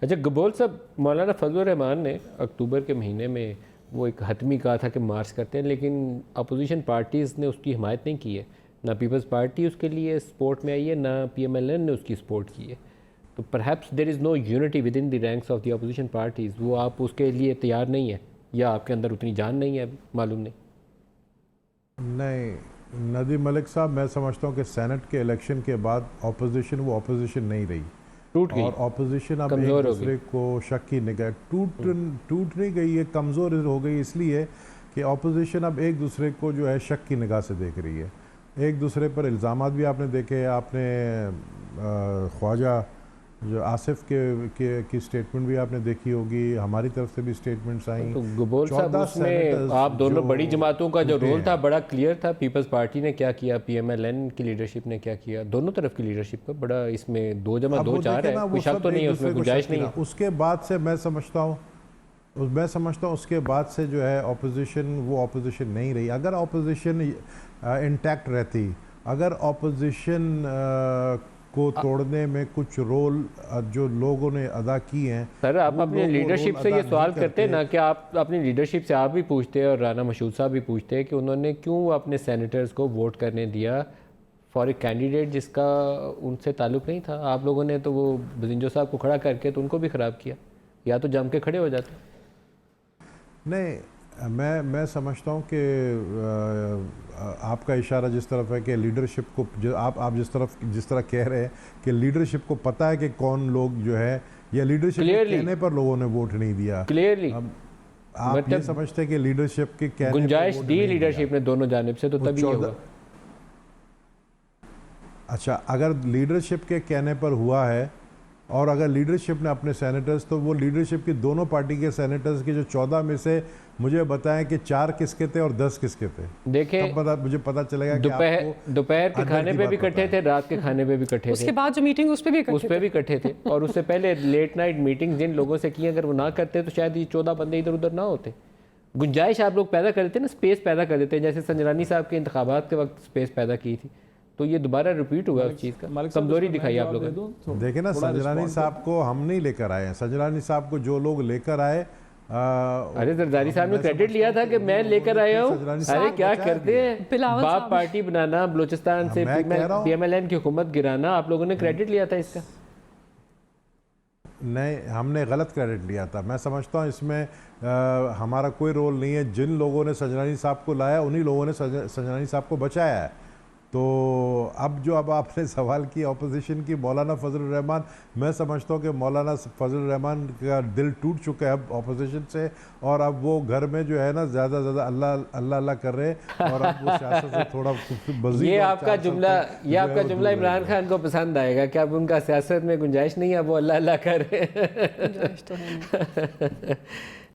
اچھا گبول صاحب، مولانا فضل الرحمان نے اکتوبر کے مہینے میں وہ ایک حتمی کہا تھا کہ مارچ کرتے ہیں، لیکن اپوزیشن پارٹیز نے اس کی حمایت نہیں کی ہے. نہ پیپلز پارٹی اس کے لیے سپورٹ میں آئی ہے، نہ پی ایم ایل این نے اس کی سپورٹ کی ہے. تو perhaps there is no unity within the ranks of the opposition parties. وہ آپ اس کے لیے تیار نہیں ہے، یا آپ کے اندر اتنی جان نہیں ہے، معلوم نہیں. نہیں ندیم ملک صاحب، میں سمجھتا ہوں کہ سینٹ کے الیکشن کے بعد اپوزیشن وہ اپوزیشن نہیں رہی، ٹوٹ گئی، اور اپوزیشن اب کمزور ایک ہو دوسرے کو شک کی نگاہ ٹوٹ نہیں گئی ہے، کمزور ہو گئی اس لیے کہ اپوزیشن اب ایک دوسرے کو جو ہے شک کی نگاہ سے دیکھ رہی ہے. ایک دوسرے پر الزامات بھی آپ نے دیکھے، آپ نے خواجہ جو آصف کی سٹیٹمنٹ بھی آپ نے دیکھی ہوگی، ہماری طرف سے بھی سٹیٹمنٹس آئیں. تو گبول صاحب 14 اس میں سینیٹرز آپ دونوں جو بڑی جماعتوں کا جو ٹوٹے رول ہیں. تھا بڑا کلیئر تھا. پیپلز پارٹی نے کیا کیا، پی ایم ایل این کی لیڈرشپ نے کیا کیا، دونوں طرف کی لیڈرشپ کا بڑا اس میں 2+2=4 ہے. کوئی شک تو نہیں ہے اس میں، گنجائش نہیں ہے. اس کے بعد سے میں سمجھتا ہوں اس کے بعد سے جو ہے اپوزیشن وہ اپوزیشن نہیں رہی. اگر اپوزیشن انٹیکٹ رہتی، اگر اپوزیشن کو توڑنے میں کچھ رول جو لوگوں نے ادا کی ہیں. سر آپ اپنی لیڈرشپ سے یہ سوال کرتے نا کہ آپ اپنی لیڈرشپ سے آپ بھی پوچھتے اور رانا مشہود صاحب بھی پوچھتے کہ انہوں نے کیوں اپنے سینیٹرز کو ووٹ کرنے دیا فار اے کینڈیڈیٹ جس کا ان سے تعلق نہیں تھا. آپ لوگوں نے تو وہ بزنجو صاحب کو کھڑا کر کے تو ان کو بھی خراب کیا، یا تو جم کے کھڑے ہو جاتے. نہیں، میں سمجھتا ہوں کہ آپ کا اشارہ جس طرف ہے کہ لیڈرشپ کو آپ جس طرح کہہ رہے ہیں کہ لیڈرشپ کو پتہ ہے کہ کون لوگ جو ہے، یا لیڈرشپ کے کہنے پر لوگوں نے ووٹ نہیں دیا. کلیئرلی آپ یہ سمجھتے ہیں کہ لیڈرشپ کے کہنے پر گنجائش دی لیڈرشپ نے دونوں جانب سے، تو تب یہ ہوا. اچھا، اگر لیڈرشپ کے کہنے پر ہوا ہے، اور اگر لیڈرشپ نے اپنے سینیٹرز، تو وہ لیڈرشپ کی دونوں پارٹی کے سینیٹرز کے جو 14 میں سے مجھے بتائیں کہ 4 کس کے تھے اور 10 کس کے تھے. دیکھیں مجھے پتہ چلے گا کہ آپ کو دوپہر کے کھانے پہ بھی کٹھے تھے، رات کے کھانے پہ بھی کٹھے تھے، اس کے بعد جو میٹنگ اس پہ بھی کٹھے تھے. اور اس سے پہلے لیٹ نائٹ میٹنگ جن لوگوں سے کی، اگر وہ نہ کرتے تو شاید یہ 14 بندے ادھر ادھر نہ ہوتے. گنجائش آپ لوگ پیدا کر دیتے نا، سپیس پیدا کر دیتے، جیسے سنجرانی صاحب کے انتخابات کے وقت سپیس پیدا کی تھی. تو یہ دوبارہ ریپیٹ ہوا اس چیز کا. کمزوری دکھائی آپ لوگوں نے. دیکھیں نا، سنجرانی صاحب کو ہم نہیں لے کر آئے ہیں. سنجرانی صاحب کو جو لوگ لے کر آئے، ارے زرداری صاحب نے کریڈٹ لیا تھا کہ میں لے کر آیا ہوں. ارے کیا کرتے ہیں، باپ پارٹی بنانا، بلوچستان سے پی ایم ایل این کی حکومت گرانا، آپ لوگوں نے کریڈٹ لیا تھا اس کا. نہیں، ہم نے غلط کریڈٹ لیا تھا. میں سمجھتا ہوں اس میں ہمارا کوئی رول نہیں ہے. جن لوگوں نے سنجرانی صاحب کو لایا، انہی لوگوں نے سنجرانی صاحب کو بچایا ہے. تو اب آپ نے سوال کیا اپوزیشن کی، مولانا فضل الرحمان، میں سمجھتا ہوں کہ مولانا فضل الرحمان کا دل ٹوٹ چکا ہے اب اپوزیشن سے، اور اب وہ گھر میں جو ہے نا زیادہ اللہ کر رہے ہیں، اور اب وہ سیاست سے تھوڑا مزید. یہ آپ کا جملہ عمران خان کو پسند آئے گا کہ اب ان کا سیاست میں گنجائش نہیں ہے، وہ اللہ کر رہے ہیں.